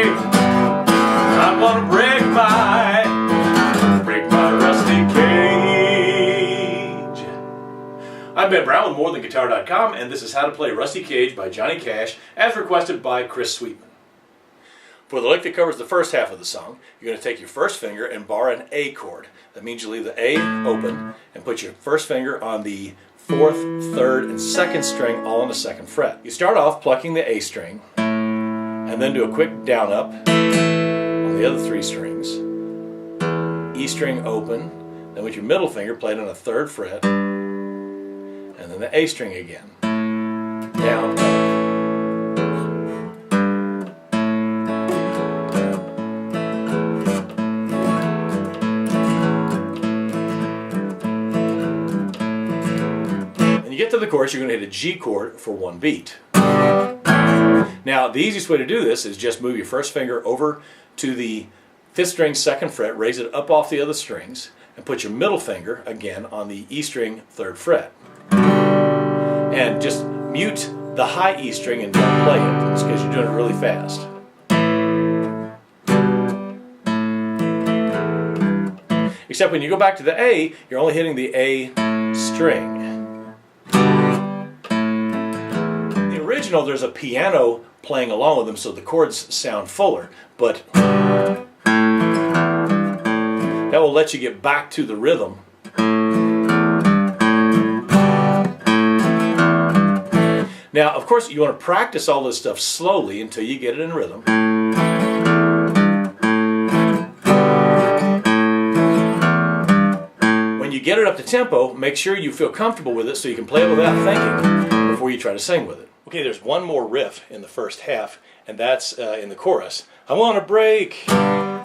I want to break my rusty cage. I'm Ben Brown with MoreThanGuitar.com, and this is How to Play Rusty Cage by Johnny Cash, as requested by Chris Sweetman. For the lick that covers the first half of the song, you're going to take your first finger and bar an A chord. That means you leave the A open and put your first finger on the 4th, 3rd, and 2nd string all on the 2nd fret. You start off plucking the A string and then do a quick down up on the other 3 strings. E string open, then with your middle finger play it on the 3rd fret, and then the A string again. Down, up. You get to the chorus, you're going to hit a G chord for 1 beat. Now, the easiest way to do this is just move your first finger over to the 5th string 2nd fret, raise it up off the other strings, and put your middle finger again on the E string 3rd fret. And just mute the high E string and don't play it, it's because you're doing it really fast. Except when you go back to the A, you're only hitting the A string. There's a piano playing along with them, so the chords sound fuller, but that will let you get back to the rhythm. Now, of course, you want to practice all this stuff slowly until you get it in rhythm. When you get it up to tempo, make sure you feel comfortable with it so you can play it without thinking before you try to sing with it. Okay, there's one more riff in the first half, and that's in the chorus. I'm gonna break my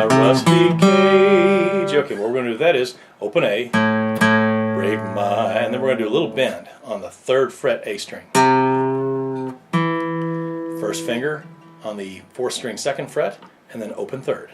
rusty cage. Okay, what we're gonna do with that is open A, break my, and then we're gonna do a little bend on the 3rd fret A string. First finger on the 4th string 2nd fret, and then open 3rd.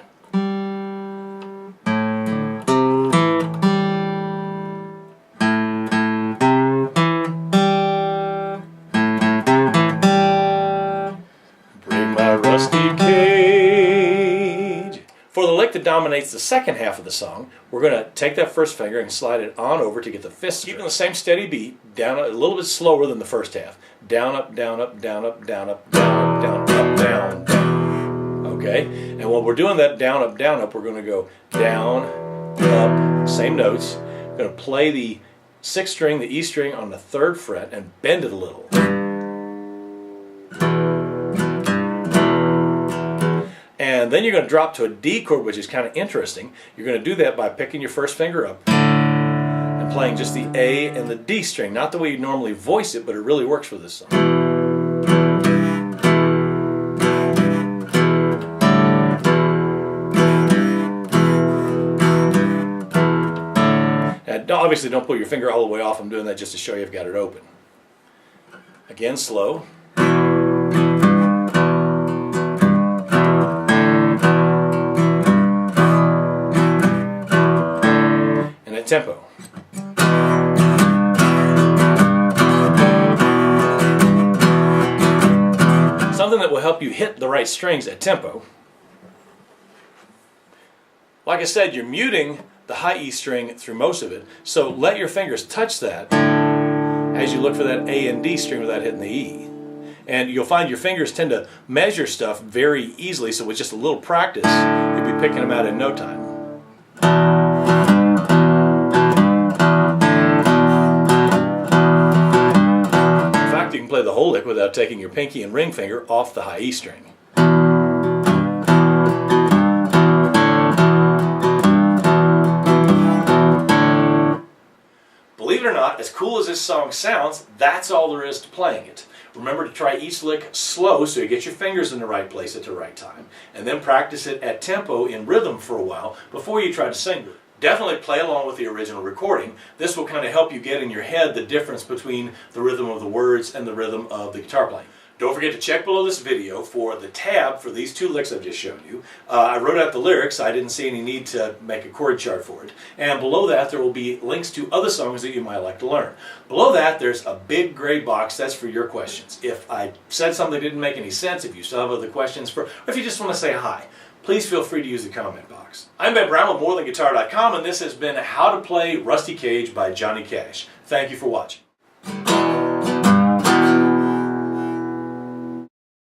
Rusty cage. For the lick that dominates the second half of the song, we're going to take that first finger and slide it on over to get the 5th string. Keeping the same steady beat, down a little bit slower than the first half. Down, up, down, up, down, up, down, up, down, up, down, up, down, down. Okay? And when we're doing that down, up, we're going to go down, up, same notes. We're going to play the 6th string, the E string on the 3rd fret, and bend it a little. And then you're going to drop to a D chord, which is kind of interesting. You're going to do that by picking your first finger up and playing just the A and the D string. Not the way you normally voice it, but it really works for this song. And obviously don't put your finger all the way off. I'm doing that just to show you I've got it open. Again, slow. Tempo. Something that will help you hit the right strings at tempo. Like I said, you're muting the high E string through most of it, so let your fingers touch that as you look for that A and D string without hitting the E. And you'll find your fingers tend to measure stuff very easily, so with just a little practice, you'll be picking them out in no time. You can play the whole lick without taking your pinky and ring finger off the high E string. Believe it or not, as cool as this song sounds, that's all there is to playing it. Remember to try each lick slow so you get your fingers in the right place at the right time, and then practice it at tempo in rhythm for a while before you try to sing it. Definitely play along with the original recording. This will kind of help you get in your head the difference between the rhythm of the words and the rhythm of the guitar playing. Don't forget to check below this video for the tab for these two licks I've just shown you. I wrote out the lyrics. I didn't see any need to make a chord chart for it. And below that there will be links to other songs that you might like to learn. Below that there's a big gray box that's for your questions. If I said something that didn't make any sense, if you still have other questions, or if you just want to say hi, please feel free to use the comment box. I'm Ben Brown with MoreThanGuitar.com, and this has been How to Play Rusty Cage by Johnny Cash. Thank you for watching.